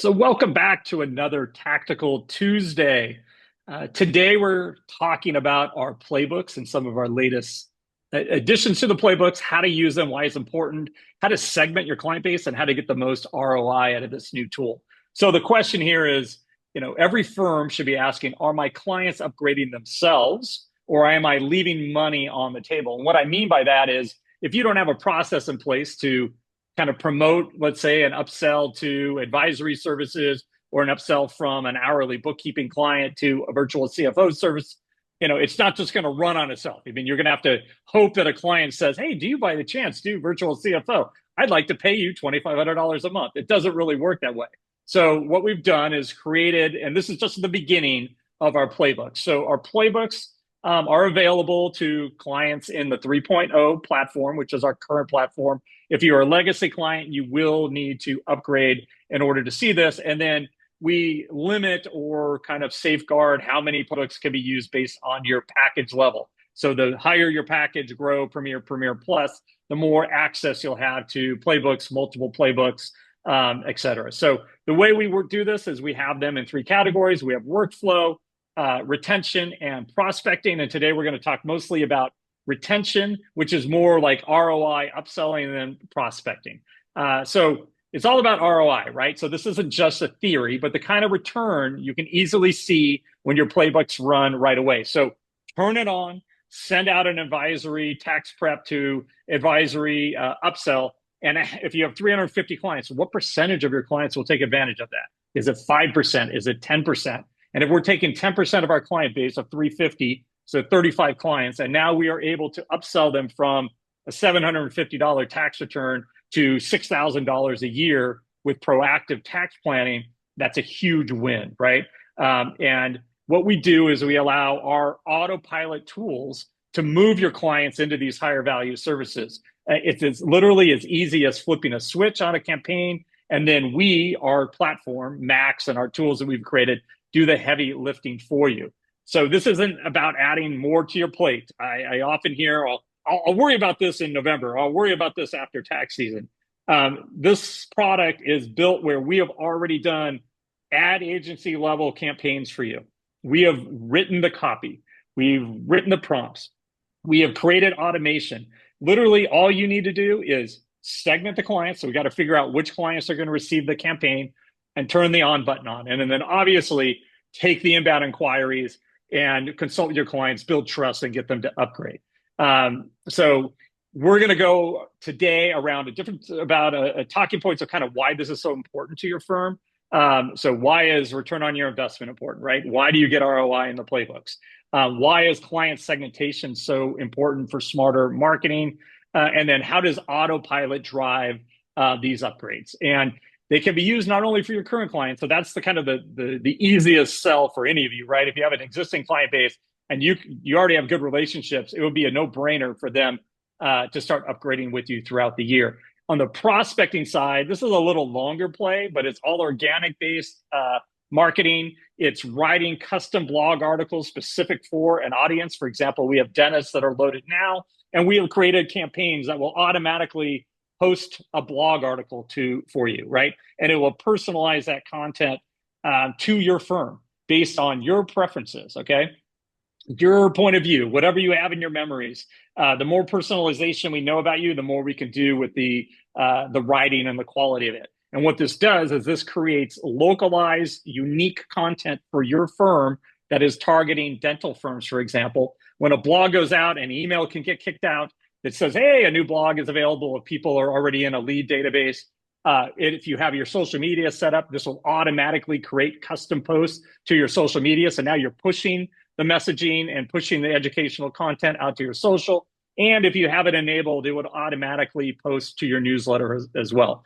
So welcome back to another Tactical Tuesday. Today we're talking about our playbooks and some of our latest additions to the playbooks, how to use them, why it's important, how to segment your client base, and how to get the most ROI out of this new tool. So the question here is, every firm should be asking, are my clients upgrading themselves or am I leaving money on the table? And what I mean by that is if you don't have a process in place to kind of promote, let's say, an upsell to advisory services or an upsell from an hourly bookkeeping client to a virtual CFO service, it's not just going to run on itself. I mean, you're going to have to hope that a client says, hey, do you by the chance do virtual CFO? I'd like to pay you $2,500 a month. It doesn't really work that way. So what we've done is created, and this is just the beginning of our playbooks. So our playbooks are available to clients in the 3.0 platform, which is our current platform. If you're a legacy client, you will need to upgrade in order to see this. And then we limit or kind of safeguard how many playbooks can be used based on your package level. So the higher your package, Grow, Premier, Premier Plus, the more access you'll have to playbooks, multiple playbooks, et cetera. So the way we do this is we have them in three categories. We have workflow, retention, and prospecting. And today we're going to talk mostly about retention, which is more like ROI, upselling, than prospecting. So it's all about ROI, right? So this isn't just a theory, but the kind of return you can easily see when your playbooks run right away. So turn it on, send out an advisory tax prep to advisory upsell. And if you have 350 clients, what percentage of your clients will take advantage of that? Is it 5%? Is it 10%? And if we're taking 10% of our client base of 350, so 35 clients, and now we are able to upsell them from a $750 tax return to $6,000 a year with proactive tax planning, that's a huge win, right? And what we do is we allow our autopilot tools to move your clients into these higher value services. It's literally as easy as flipping a switch on a campaign, and then our platform, Max, and our tools that we've created do the heavy lifting for you. So this isn't about adding more to your plate. I often hear, I'll worry about this in November. I'll worry about this after tax season. This product is built where we have already done ad agency level campaigns for you. We have written the copy. We've written the prompts. We have created automation. Literally, all you need to do is segment the clients. So we got to figure out which clients are going to receive the campaign and turn the on button on. And then obviously take the inbound inquiries and consult with your clients, build trust, and get them to upgrade. So we're going to go today around talking points of kind of why this is so important to your firm. So why is return on your investment important, right? Why do you get ROI in the playbooks? Why is client segmentation so important for smarter marketing? And then how does autopilot drive these upgrades? And they can be used not only for your current clients, so that's the kind of the easiest sell for any of you, right? If you have an existing client base and you already have good relationships, it would be a no-brainer for them to start upgrading with you throughout the year. On the prospecting side, this is a little longer play, but it's all organic-based marketing. It's writing custom blog articles specific for an audience. For example, we have dentists that are loaded now, and we have created campaigns that will automatically post a blog article for you, right? And it will personalize that content to your firm based on your preferences, okay? Your point of view, whatever you have in your memories. The more personalization we know about you, the more we can do with the writing and the quality of it. And what this does is this creates localized, unique content for your firm that is targeting dental firms, for example. When a blog goes out, an email can get kicked out that says, hey, a new blog is available if people are already in a lead database. If you have your social media set up, this will automatically create custom posts to your social media. So now you're pushing the messaging and pushing the educational content out to your social. And if you have it enabled, it would automatically post to your newsletter as well.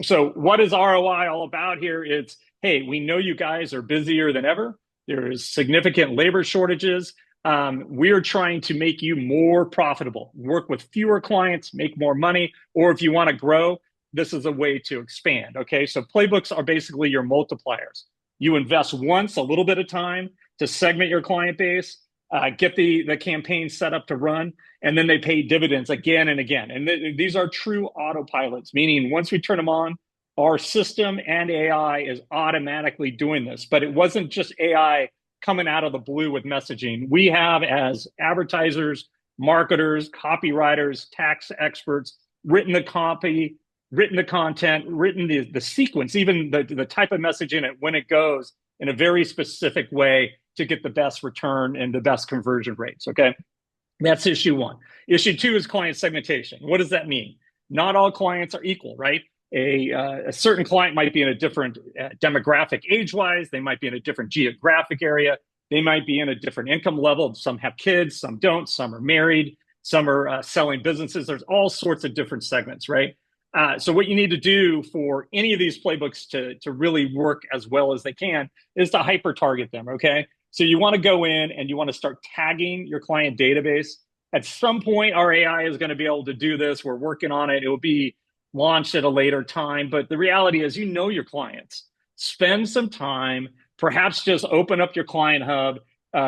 So what is ROI all about here? It's, hey, we know you guys are busier than ever. There's significant labor shortages. We're trying to make you more profitable, work with fewer clients, make more money, or if you want to grow, this is a way to expand, okay? So playbooks are basically your multipliers. You invest once, a little bit of time to segment your client base, get the campaign set up to run, and then they pay dividends again and again. And these are true autopilots, meaning once we turn them on, our system and AI is automatically doing this. But it wasn't just AI coming out of the blue with messaging. We have, as advertisers, marketers, copywriters, tax experts, written the copy, written the content, written the sequence, even the type of messaging and when it goes in a very specific way to get the best return and the best conversion rates. Okay. That's issue one. Issue two is client segmentation. What does that mean? Not all clients are equal, right? A certain client might be in a different demographic age-wise. They might be in a different geographic area. They might be in a different income level. Some have kids, some don't. Some are married. Some are selling businesses. There's all sorts of different segments, right? So what you need to do for any of these playbooks to really work as well as they can is to hyper-target them, okay? So you want to go in and you want to start tagging your client database. At some point, our AI is going to be able to do this. We're working on it. It will be launched at a later time. But the reality is, you know your clients. Spend some time, perhaps just open up your client hub.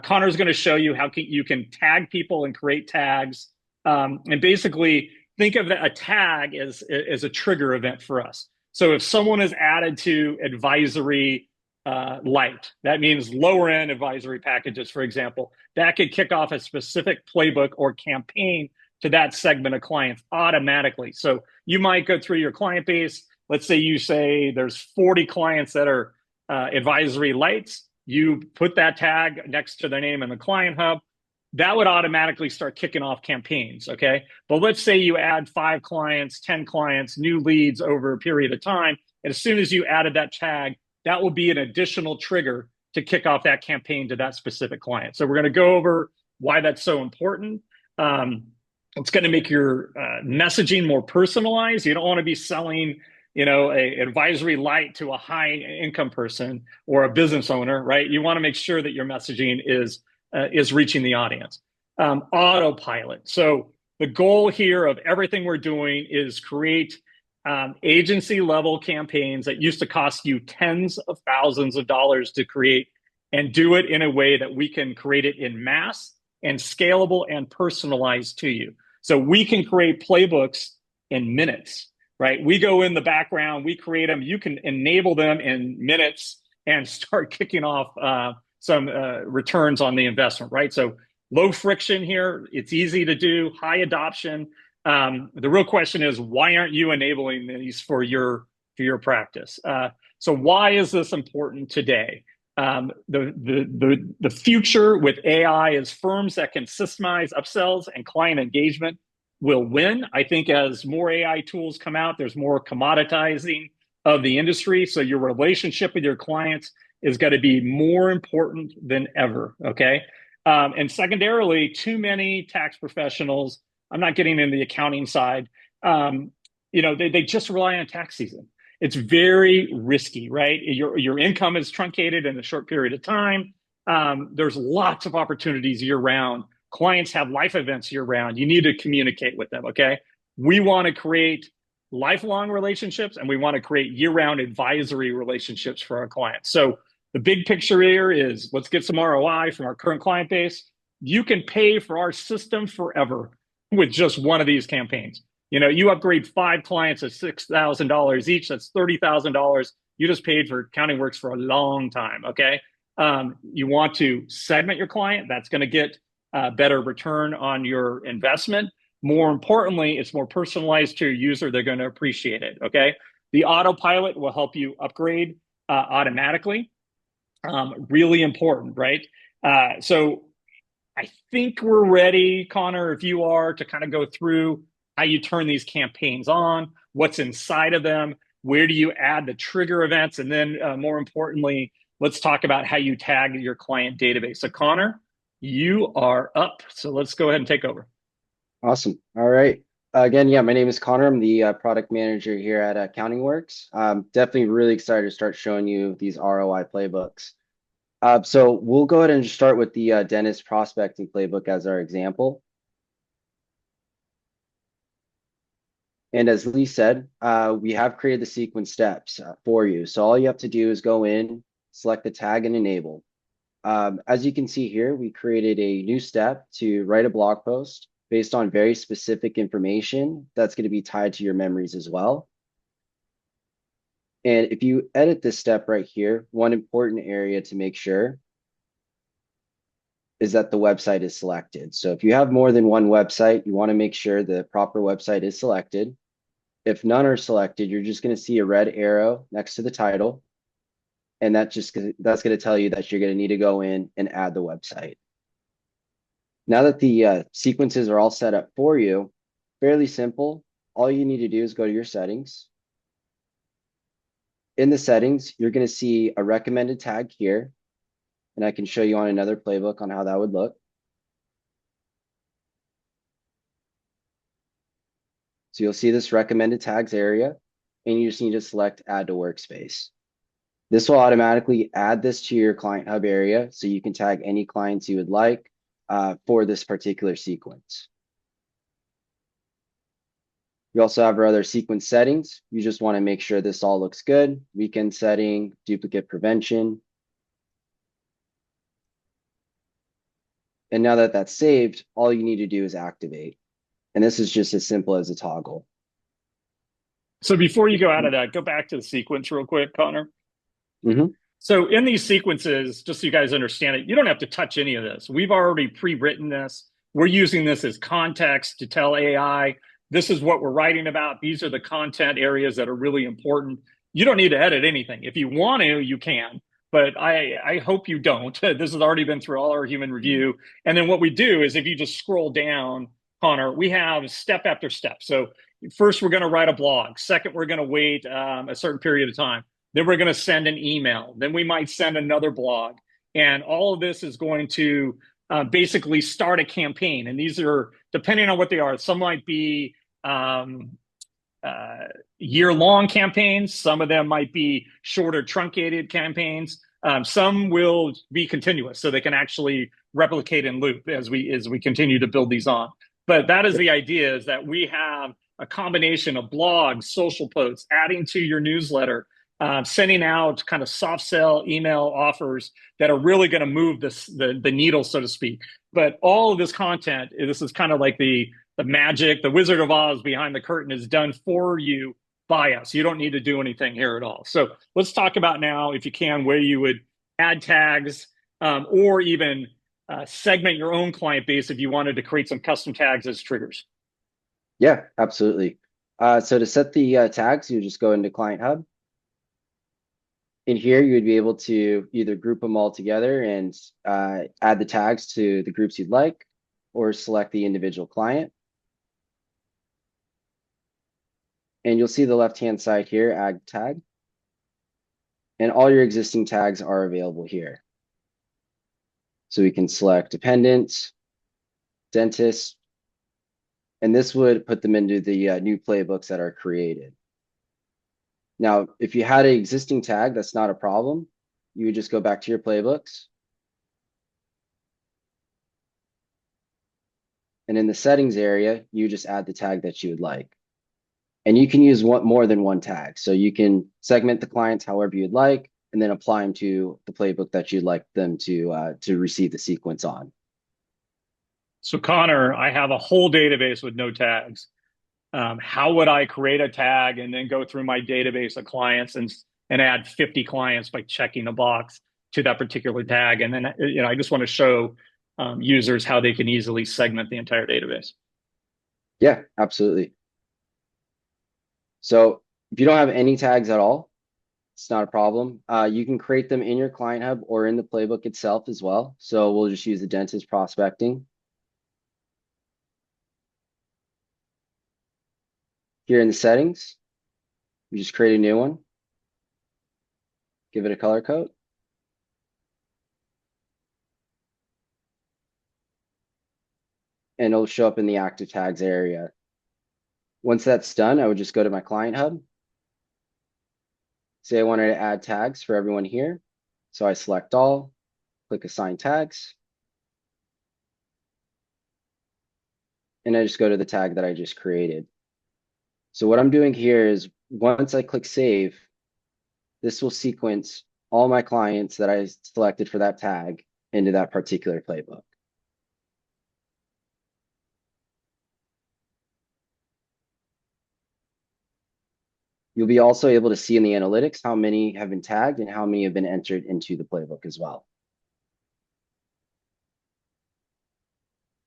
Connor's going to show you how you can tag people and create tags. And basically, think of a tag as a trigger event for us. So if someone is added to advisory light, that means lower end advisory packages, for example, that could kick off a specific playbook or campaign to that segment of clients automatically. So you might go through your client base. Let's say you say there's 40 clients that are advisory lights. You put that tag next to their name in the client hub. That would automatically start kicking off campaigns, okay? But let's say you add 5 clients, 10 clients, new leads over a period of time. And as soon as you added that tag, that will be an additional trigger to kick off that campaign to that specific client. So we're going to go over why that's so important. It's going to make your messaging more personalized. You don't want to be selling, a advisory light to a high income person or a business owner, right? You want to make sure that your messaging is reaching the audience. Autopilot. So the goal here of everything we're doing is create agency level campaigns that used to cost you tens of thousands of dollars to create, and do it in a way that we can create it in mass and scalable and personalized to you. So we can create playbooks in minutes, right? We go in the background, we create them. You can enable them in minutes and start kicking off some returns on the investment, right? So low friction here. It's easy to do, high adoption. The real question is, why aren't you enabling these for your practice? So why is this important today? The future with AI is firms that can systemize upsells and client engagement will win. I think as more AI tools come out, there's more commoditizing of the industry. So your relationship with your clients is going to be more important than ever. Okay. And secondarily, too many tax professionals, I'm not getting into the accounting side, they just rely on tax season. It's very risky, right? Your income is truncated in a short period of time. There's lots of opportunities year round. Clients have life events year round. You need to communicate with them, okay? We want to create lifelong relationships, and we want to create year-round advisory relationships for our clients. So the big picture here is, let's get some ROI from our current client base. You can pay for our system forever with just one of these campaigns. You upgrade 5 clients at $6,000 each. That's $30,000. You just paid for Counting Works for a long time, okay? You want to segment your client. That's going to get better return on your investment. More importantly, it's more personalized to your user. They're going to appreciate it, okay? The autopilot will help you upgrade automatically. Really important, right? So I think we're ready, Connor, if you are, to kind of go through how you turn these campaigns on, what's inside of them, where do you add the trigger events, and then more importantly, let's talk about how you tag your client database. So Connor, you are up. So let's go ahead and take over. Awesome. All right. Again, yeah, my name is Connor. I'm the product manager here at Counting Works. Definitely really excited to start showing you these ROI playbooks. So we'll go ahead and just start with the dentist prospecting playbook as our example. And as Lee said, we have created the sequence steps for you. So all you have to do is go in, select the tag, and enable. As you can see here, we created a new step to write a blog post based on very specific information that's going to be tied to your memories as well. And if you edit this step right here, one important area to make sure is that the website is selected. So if you have more than one website, you want to make sure the proper website is selected. If none are selected, you're just going to see a red arrow next to the title. And that's going to tell you that you're going to need to go in and add the website. Now that the sequences are all set up for you, fairly simple. All you need to do is go to your settings. In the settings, you're going to see a recommended tag here, and I can show you on another playbook on how that would look. So you'll see this recommended tags area, and you just need to select add to workspace. This will automatically add this to your client hub area, so you can tag any clients you would like for this particular sequence. You also have our other sequence settings. You just want to make sure this all looks good. Weekend setting, duplicate prevention. And now that that's saved, all you need to do is activate. And this is just as simple as a toggle. So before you go out of that, go back to the sequence real quick, Connor. Mm-hmm. So in these sequences, just so you guys understand it, you don't have to touch any of this. We've already pre-written this. We're using this as context to tell AI, this is what we're writing about. These are the content areas that are really important. You don't need to edit anything. If you want to, you can, but I hope you don't. This has already been through all our human review. And then what we do is if you just scroll down, Connor, we have step after step. So first, we're going to write a blog. Second, we're going to wait a certain period of time. Then we're going to send an email. Then we might send another blog. And all of this is going to basically start a campaign. And these are, depending on what they are, some might be year-long campaigns. Some of them might be shorter, truncated campaigns. Some will be continuous, so they can actually replicate and loop as we continue to build these on. But that is the idea, is that we have a combination of blogs, social posts, adding to your newsletter, sending out kind of soft sell email offers that are really going to move the needle, so to speak. But all of this content, this is kind of like the magic, the Wizard of Oz behind the curtain is done for you by us. You don't need to do anything here at all. So let's talk about now, if you can, where you would add tags or even segment your own client base if you wanted to create some custom tags as triggers. Yeah, absolutely. So to set the tags, you just go into Client Hub. In here, you would be able to either group them all together and add the tags to the groups you'd like, or select the individual client. And you'll see the left-hand side here, add tag. And all your existing tags are available here. So we can select dependents, dentist, and this would put them into the new playbooks that are created. Now, if you had an existing tag, that's not a problem. You would just go back to your playbooks. And in the settings area, you just add the tag that you would like. And you can use more than one tag. So you can segment the clients however you'd like, and then apply them to the playbook that you'd like them to receive the sequence on. So Connor, I have a whole database with no tags. How would I create a tag and then go through my database of clients and add 50 clients by checking a box to that particular tag? And then I just want to show users how they can easily segment the entire database. Yeah, absolutely. So if you don't have any tags at all, it's not a problem. You can create them in your Client Hub or in the playbook itself as well. So we'll just use the dentist prospecting. Here in the settings, you just create a new one. Give it a color code. And it'll show up in the active tags area. Once that's done, I would just go to my Client Hub. Say I wanted to add tags for everyone here. So I select all, click Assign Tags. And I just go to the tag that I just created. So what I'm doing here is once I click Save, this will sequence all my clients that I selected for that tag into that particular playbook. You'll be also able to see in the analytics how many have been tagged and how many have been entered into the playbook as well.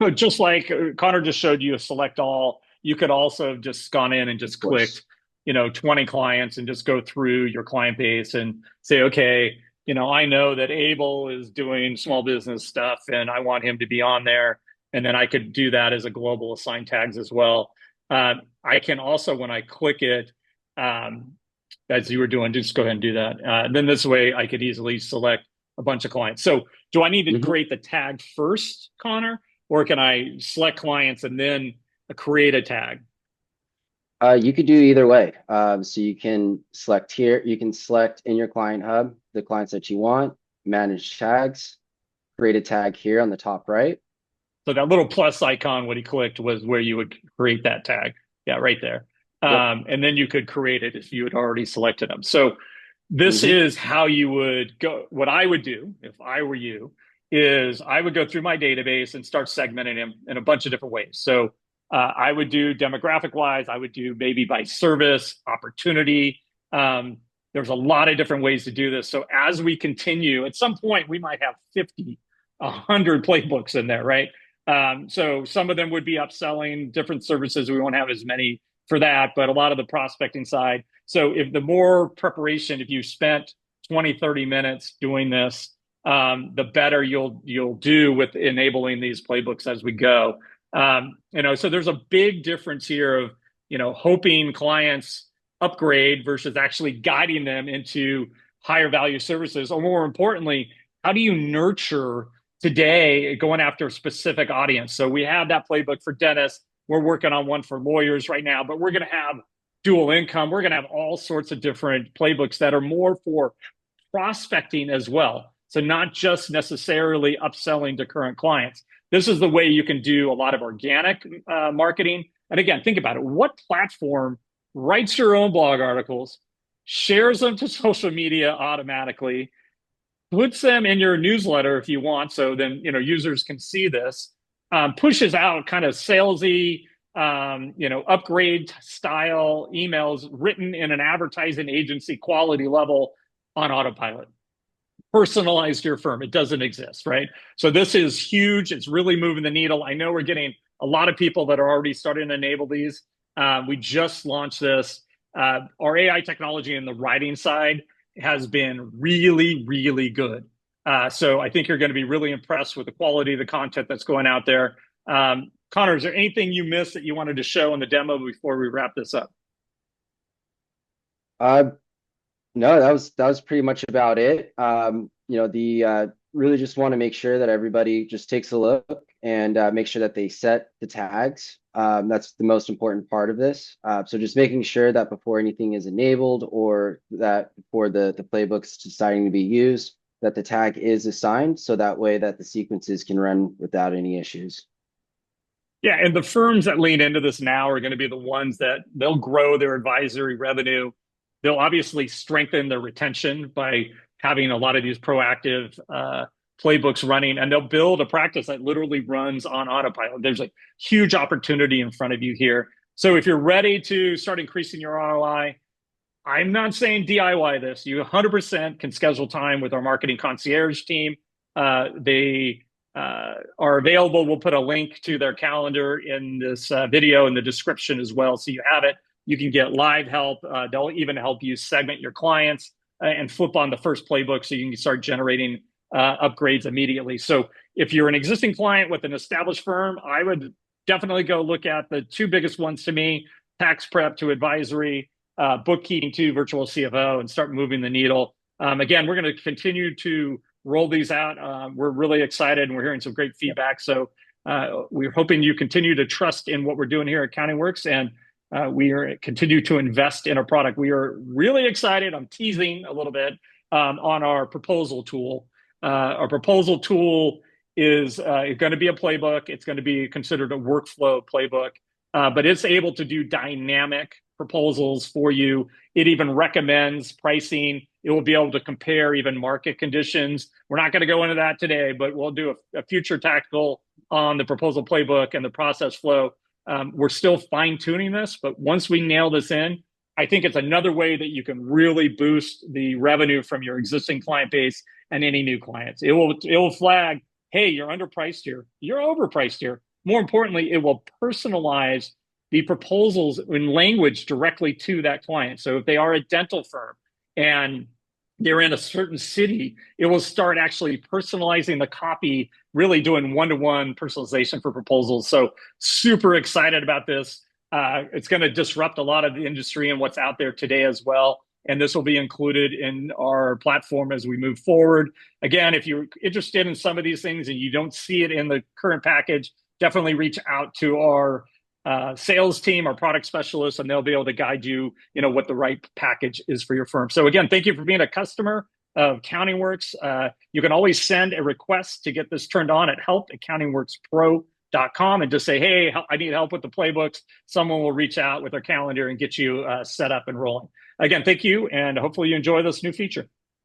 So just like Connor just showed you a select all, you could also have just gone in and Of just clicked, course. 20 clients and just go through your client base and say, okay, I know that Abel is doing small business stuff and I want him to be on there. And then I could do that as a global assign tags as well. I can also, when I click it, um, as you were doing, just go ahead and do that. Then this way I could easily select a bunch of clients. So do I need to Mhm. create the tag first, Connor? Or can I select clients and then create a tag? You could do either way. So you can select here, you can select in your client hub the clients that you want, manage tags, create a tag here on the top right. So that little plus icon, when he clicked, was where you would create that tag. Yeah, right there. Yep. And then you could create it if you had already selected them. So this Hmm. is how you would go. What I would do if I were you is I would go through my database and start segmenting them in a bunch of different ways. So I would do demographic wise, I would do maybe by service, opportunity. Um, there's a lot of different ways to do this. So as we continue, at some point, we might have 50, 100 playbooks in there, right? So some of them would be upselling different services. We won't have as many for that, but a lot of the prospecting side. So if the more preparation, if you spent 20, 30 minutes doing this, the better you'll do with enabling these playbooks as we go. So there's a big difference here of, hoping clients upgrade versus actually guiding them into higher value services. Or more importantly, how do you nurture today going after a specific audience? So we have that playbook for dentists. We're working on one for lawyers right now, but we're going to have dual income. We're going to have all sorts of different playbooks that are more for prospecting as well. So not just necessarily upselling to current clients. This is the way you can do a lot of organic marketing. And again, think about it. What platform writes your own blog articles, shares them to social media automatically, puts them in your newsletter if you want, so then users can see this, pushes out kind of salesy, upgrade style emails written in an advertising agency quality level on autopilot, personalized to your firm. It doesn't exist, right? So this is huge. It's really moving the needle. I know we're getting a lot of people that are already starting to enable these. We just launched this. Our AI technology in the writing side has been really, really good. So I think you're going to be really impressed with the quality of the content that's going out there. Connor, is there anything you missed that you wanted to show in the demo before we wrap this up? Uh, no, that was pretty much about it. The really just want to make sure that everybody just takes a look and make sure that they set the tags. That's the most important part of this. So just making sure that before anything is enabled or that before the playbooks deciding to be used, that the tag is assigned so that way that the sequences can run without any issues. Yeah, and the firms that lean into this now are going to be the ones that they'll grow their advisory revenue. They'll obviously strengthen their retention by having a lot of these proactive playbooks running, and they'll build a practice that literally runs on autopilot. There's a huge opportunity in front of you here. So if you're ready to start increasing your ROI, I'm not saying DIY this. You 100% can schedule time with our marketing concierge team. They are available. We'll put a link to their calendar in this video in the description as well. So you have it. You can get live help. They'll even help you segment your clients and flip on the first playbook so you can start generating upgrades immediately. So if you're an existing client with an established firm, I would definitely go look at the two biggest ones to me: tax prep to advisory, bookkeeping to virtual CFO, and start moving the needle. Again, we're going to continue to roll these out. We're really excited and we're hearing some great feedback. So we're hoping you continue to trust in what we're doing here at Accounting Works, and we are continue to invest in our product. We are really excited. I'm teasing a little bit on our proposal tool. Our proposal tool is going to be a playbook. It's going to be considered a workflow playbook, but it's able to do dynamic proposals for you. It even recommends pricing. It will be able to compare even market conditions. We're not going to go into that today, but we'll do a future tactical on the proposal playbook and the process flow. We're still fine tuning this, but once we nail this in, I think it's another way that you can really boost the revenue from your existing client base and any new clients. It will flag, hey, you're underpriced here, you're overpriced here. More importantly, it will personalize the proposals in language directly to that client. So if they are a dental firm and they're in a certain city, it will start actually personalizing the copy, really doing one-to-one personalization for proposals. So super excited about this. It's going to disrupt a lot of the industry and what's out there today as well. And this will be included in our platform as we move forward. Again, if you're interested in some of these things and you don't see it in the current package, definitely reach out to our sales team, our product specialists, and they'll be able to guide you, what the right package is for your firm. So again, thank you for being a customer of CountingWorks. You can always send a request to get this turned on at help@countingworkspro.com and just say, hey, I need help with the playbooks. Someone will reach out with their calendar and get you set up and rolling. Again, thank you, and hopefully you enjoy this new feature.